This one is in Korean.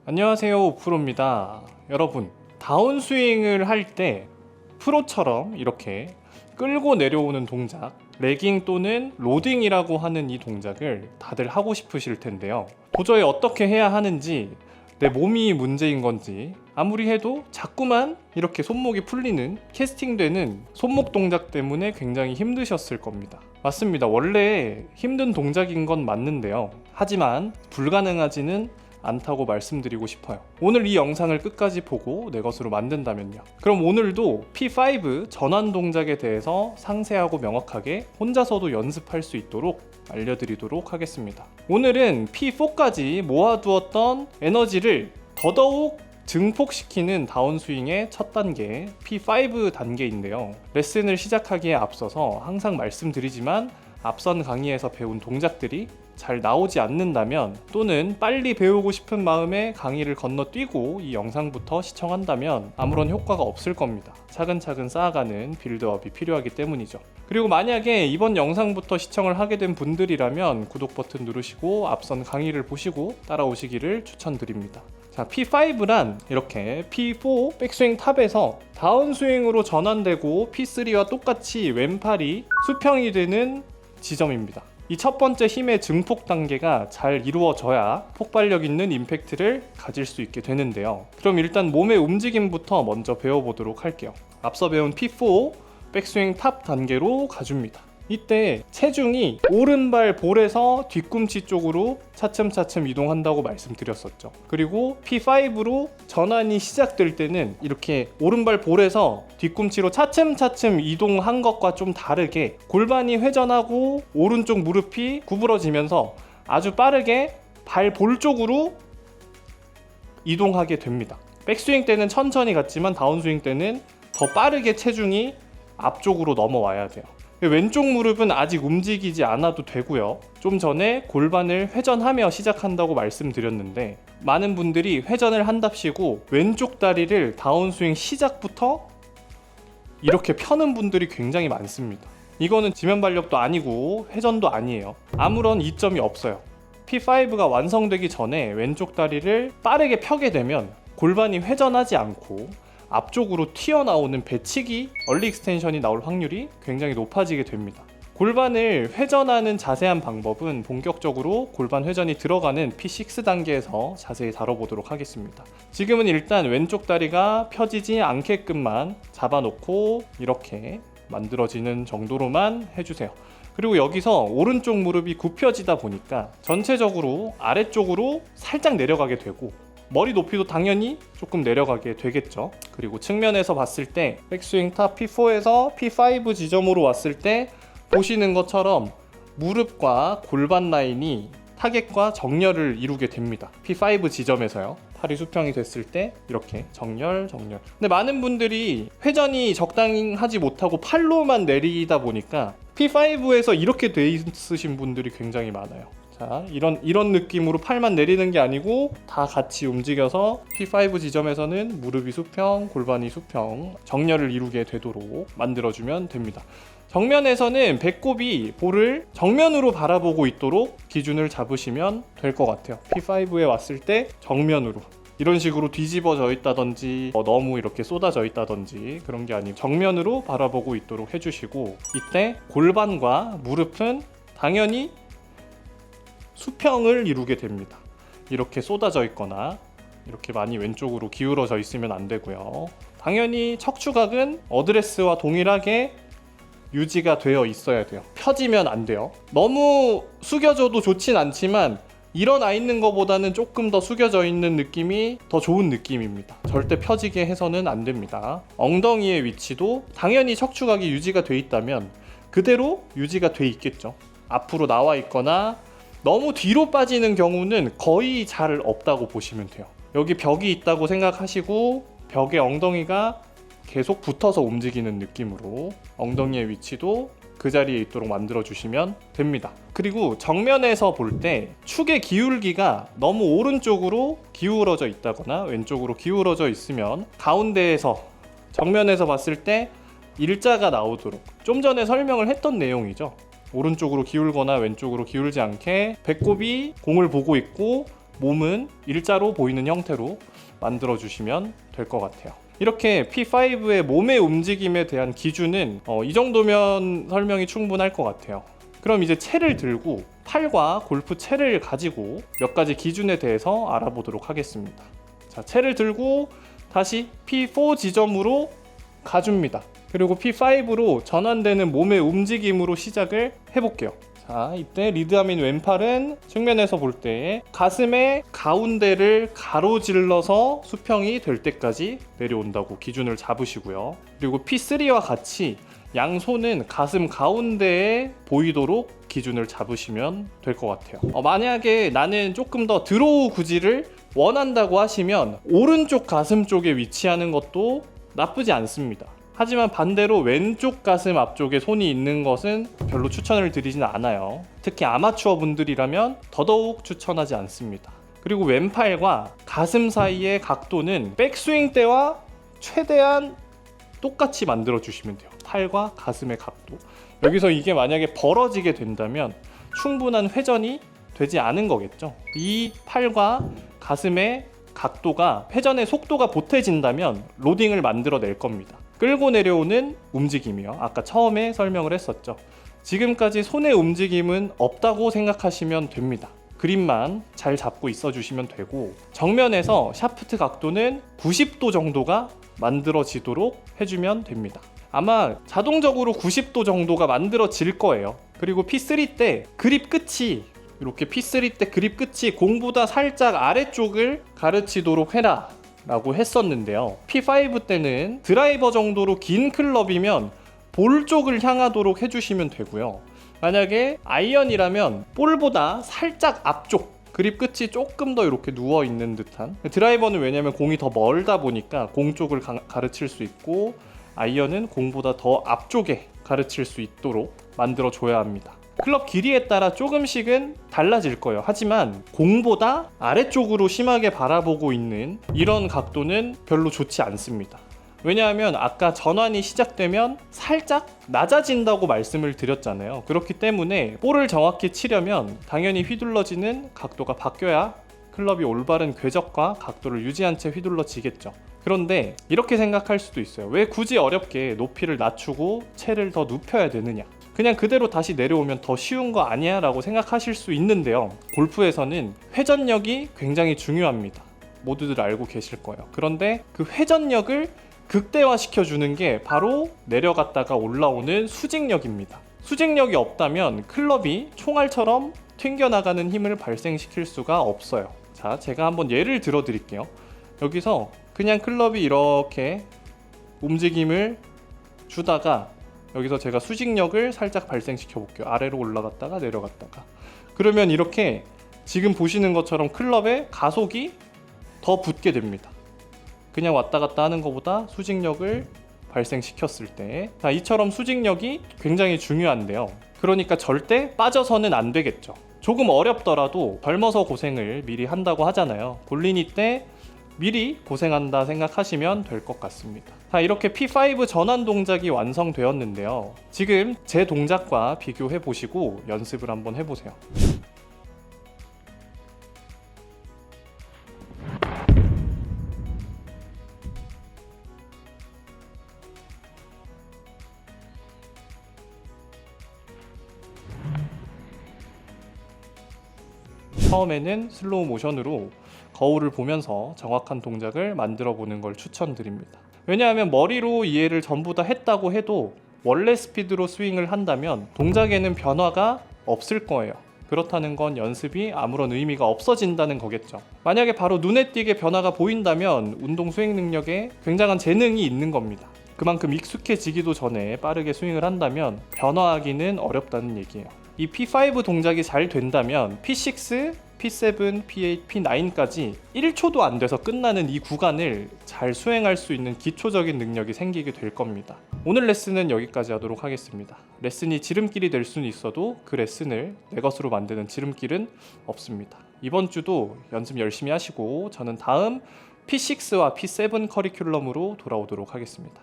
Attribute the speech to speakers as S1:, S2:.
S1: 안녕하세요, 오프로입니다. 여러분, 다운스윙을 할 때 프로처럼 이렇게 끌고 내려오는 동작, 레깅 또는 로딩이라고 하는 이 동작을 다들 하고 싶으실 텐데요. 도저히 어떻게 해야 하는지, 내 몸이 문제인 건지 아무리 해도 자꾸만 이렇게 손목이 풀리는, 캐스팅되는 손목 동작 때문에 굉장히 힘드셨을 겁니다. 맞습니다. 원래 힘든 동작인 건 맞는데요. 하지만 불가능하지는 않다고 말씀드리고 싶어요. 오늘 이 영상을 끝까지 보고 내 것으로 만든다면요. 그럼 오늘도 P5 전환 동작에 대해서 상세하고 명확하게 혼자서도 연습할 수 있도록 알려드리도록 하겠습니다. 오늘은 P4까지 모아두었던 에너지를 더더욱 증폭시키는 다운스윙의 첫 단계 P5 단계인데요. 레슨을 시작하기에 앞서서 항상 말씀드리지만 앞선 강의에서 배운 동작들이 잘 나오지 않는다면, 또는 빨리 배우고 싶은 마음에 강의를 건너뛰고 이 영상부터 시청한다면 아무런 효과가 없을 겁니다. 차근차근 쌓아가는 빌드업이 필요하기 때문이죠. 그리고 만약에 이번 영상부터 시청을 하게 된 분들이라면 구독 버튼 누르시고 앞선 강의를 보시고 따라오시기를 추천드립니다. 자, P5란 이렇게 P4 백스윙 탑에서 다운스윙으로 전환되고 P3와 똑같이 왼팔이 수평이 되는 지점입니다. 이 첫 번째 힘의 증폭 단계가 잘 이루어져야 폭발력 있는 임팩트를 가질 수 있게 되는데요. 그럼 일단 몸의 움직임부터 먼저 배워보도록 할게요. 앞서 배운 P4 백스윙 탑 단계로 가줍니다. 이때 체중이 오른발 볼에서 뒤꿈치 쪽으로 차츰차츰 이동한다고 말씀드렸었죠. 그리고 P5로 전환이 시작될 때는 이렇게 오른발 볼에서 뒤꿈치로 차츰차츰 이동한 것과 좀 다르게 골반이 회전하고 오른쪽 무릎이 구부러지면서 아주 빠르게 발 볼 쪽으로 이동하게 됩니다. 백스윙 때는 천천히 갔지만 다운스윙 때는 더 빠르게 체중이 앞쪽으로 넘어와야 돼요. 왼쪽 무릎은 아직 움직이지 않아도 되고요. 좀 전에 골반을 회전하며 시작한다고 말씀드렸는데, 많은 분들이 회전을 한답시고 왼쪽 다리를 다운스윙 시작부터 이렇게 펴는 분들이 굉장히 많습니다. 이거는 지면발력도 아니고 회전도 아니에요. 아무런 이점이 없어요. P5가 완성되기 전에 왼쪽 다리를 빠르게 펴게 되면 골반이 회전하지 않고 앞쪽으로 튀어나오는 배치기, 얼리 익스텐션이 나올 확률이 굉장히 높아지게 됩니다. 골반을 회전하는 자세한 방법은 본격적으로 골반 회전이 들어가는 P6 단계에서 자세히 다뤄보도록 하겠습니다. 지금은 일단 왼쪽 다리가 펴지지 않게끔만 잡아놓고 이렇게 만들어지는 정도로만 해주세요. 그리고 여기서 오른쪽 무릎이 굽혀지다 보니까 전체적으로 아래쪽으로 살짝 내려가게 되고, 머리 높이도 당연히 조금 내려가게 되겠죠. 그리고 측면에서 봤을 때 백스윙 탑 P4에서 P5 지점으로 왔을 때 보시는 것처럼 무릎과 골반 라인이 타겟과 정렬을 이루게 됩니다. P5 지점에서요. 팔이 수평이 됐을 때 이렇게 정렬. 근데 많은 분들이 회전이 적당하지 못하고 팔로만 내리다 보니까 P5에서 이렇게 돼 있으신 분들이 굉장히 많아요. 자, 이런 느낌으로 팔만 내리는 게 아니고 다 같이 움직여서 P5 지점에서는 무릎이 수평, 골반이 수평, 정렬을 이루게 되도록 만들어주면 됩니다. 정면에서는 배꼽이 볼을 정면으로 바라보고 있도록 기준을 잡으시면 될 것 같아요. P5에 왔을 때 정면으로, 이런 식으로 뒤집어져 있다든지 너무 이렇게 쏟아져 있다든지 그런 게 아니고 정면으로 바라보고 있도록 해주시고, 이때 골반과 무릎은 당연히 수평을 이루게 됩니다. 이렇게 쏟아져 있거나 이렇게 많이 왼쪽으로 기울어져 있으면 안 되고요. 당연히 척추각은 어드레스와 동일하게 유지가 되어 있어야 돼요. 펴지면 안 돼요. 너무 숙여져도 좋진 않지만 일어나 있는 것보다는 조금 더 숙여져 있는 느낌이 더 좋은 느낌입니다. 절대 펴지게 해서는 안 됩니다. 엉덩이의 위치도 당연히 척추각이 유지가 돼 있다면 그대로 유지가 돼 있겠죠. 앞으로 나와 있거나 너무 뒤로 빠지는 경우는 거의 잘 없다고 보시면 돼요. 여기 벽이 있다고 생각하시고 벽에 엉덩이가 계속 붙어서 움직이는 느낌으로 엉덩이의 위치도 그 자리에 있도록 만들어 주시면 됩니다. 그리고 정면에서 볼 때 축의 기울기가 너무 오른쪽으로 기울어져 있다거나 왼쪽으로 기울어져 있으면 가운데에서, 정면에서 봤을 때 일자가 나오도록, 좀 전에 설명을 했던 내용이죠. 오른쪽으로 기울거나 왼쪽으로 기울지 않게 배꼽이 공을 보고 있고 몸은 일자로 보이는 형태로 만들어 주시면 될 것 같아요. 이렇게 P5의 몸의 움직임에 대한 기준은 이 정도면 설명이 충분할 것 같아요. 그럼 이제 채를 들고 팔과 골프 채를 가지고 몇 가지 기준에 대해서 알아보도록 하겠습니다. 자, 채를 들고 다시 P4 지점으로 가줍니다. 그리고 P5로 전환되는 몸의 움직임으로 시작을 해볼게요. 자, 이때 리드하민 왼팔은 측면에서 볼 때 가슴의 가운데를 가로질러서 수평이 될 때까지 내려온다고 기준을 잡으시고요. 그리고 P3와 같이 양손은 가슴 가운데에 보이도록 기준을 잡으시면 될 것 같아요. 만약에 나는 조금 더 드로우 구질을 원한다고 하시면 오른쪽 가슴 쪽에 위치하는 것도 나쁘지 않습니다. 하지만 반대로 왼쪽 가슴 앞쪽에 손이 있는 것은 별로 추천을 드리진 않아요. 특히 아마추어 분들이라면 더더욱 추천하지 않습니다. 그리고 왼팔과 가슴 사이의 각도는 백스윙 때와 최대한 똑같이 만들어 주시면 돼요. 팔과 가슴의 각도. 여기서 이게 만약에 벌어지게 된다면 충분한 회전이 되지 않은 거겠죠. 이 팔과 가슴의 각도가 회전의 속도가 보태진다면 로딩을 만들어 낼 겁니다. 끌고 내려오는 움직임이요. 아까 처음에 설명을 했었죠. 지금까지 손의 움직임은 없다고 생각하시면 됩니다. 그립만 잘 잡고 있어 주시면 되고, 정면에서 샤프트 각도는 90도 정도가 만들어지도록 해주면 됩니다. 아마 자동적으로 90도 정도가 만들어질 거예요. 그리고 P3 때 그립 끝이 이렇게 P3 때 그립 끝이 공보다 살짝 아래쪽을 가르치도록 해라 라고 했었는데요. P5 때는 드라이버 정도로 긴 클럽이면 볼 쪽을 향하도록 해주시면 되고요. 만약에 아이언이라면 볼보다 살짝 앞쪽, 그립 끝이 조금 더 이렇게 누워있는 듯한, 드라이버는 왜냐면 공이 더 멀다 보니까 공 쪽을 가르칠 수 있고, 아이언은 공보다 더 앞쪽에 가르칠 수 있도록 만들어줘야 합니다. 클럽 길이에 따라 조금씩은 달라질 거예요. 하지만 공보다 아래쪽으로 심하게 바라보고 있는 이런 각도는 별로 좋지 않습니다. 왜냐하면 아까 전환이 시작되면 살짝 낮아진다고 말씀을 드렸잖아요. 그렇기 때문에 볼을 정확히 치려면 당연히 휘둘러지는 각도가 바뀌어야 클럽이 올바른 궤적과 각도를 유지한 채 휘둘러지겠죠. 그런데 이렇게 생각할 수도 있어요. 왜 굳이 어렵게 높이를 낮추고 채를 더 눕혀야 되느냐, 그냥 그대로 다시 내려오면 더 쉬운 거 아니야? 라고 생각하실 수 있는데요. 골프에서는 회전력이 굉장히 중요합니다. 모두들 알고 계실 거예요. 그런데 그 회전력을 극대화시켜주는 게 바로 내려갔다가 올라오는 수직력입니다. 수직력이 없다면 클럽이 총알처럼 튕겨나가는 힘을 발생시킬 수가 없어요. 자, 제가 한번 예를 들어 드릴게요. 여기서 그냥 클럽이 이렇게 움직임을 주다가 여기서 제가 수직력을 살짝 발생시켜 볼게요. 아래로 올라갔다가 내려갔다가. 그러면 이렇게 지금 보시는 것처럼 클럽의 가속이 더 붙게 됩니다. 그냥 왔다 갔다 하는 것보다 수직력을 발생시켰을 때, 자, 이처럼 수직력이 굉장히 중요한데요. 그러니까 절대 빠져서는 안 되겠죠. 조금 어렵더라도 젊어서 고생을 미리 한다고 하잖아요. 볼리니 때 미리 고생한다 생각하시면 될 것 같습니다. 자, 이렇게 P5 전환 동작이 완성되었는데요. 지금 제 동작과 비교해 보시고 연습을 한번 해보세요. 처음에는 슬로우 모션으로 거울을 보면서 정확한 동작을 만들어 보는 걸 추천드립니다. 왜냐하면 머리로 이해를 전부 다 했다고 해도 원래 스피드로 스윙을 한다면 동작에는 변화가 없을 거예요. 그렇다는 건 연습이 아무런 의미가 없어진다는 거겠죠. 만약에 바로 눈에 띄게 변화가 보인다면 운동 수행 능력에 굉장한 재능이 있는 겁니다. 그만큼 익숙해지기도 전에 빠르게 스윙을 한다면 변화하기는 어렵다는 얘기예요. 이 P5 동작이 잘 된다면 P6, P7, P8, P9까지 1초도 안 돼서 끝나는 이 구간을 잘 수행할 수 있는 기초적인 능력이 생기게 될 겁니다. 오늘 레슨은 여기까지 하도록 하겠습니다. 레슨이 지름길이 될 수는 있어도 그 레슨을 내 것으로 만드는 지름길은 없습니다. 이번 주도 연습 열심히 하시고 저는 다음 P6와 P7 커리큘럼으로 돌아오도록 하겠습니다.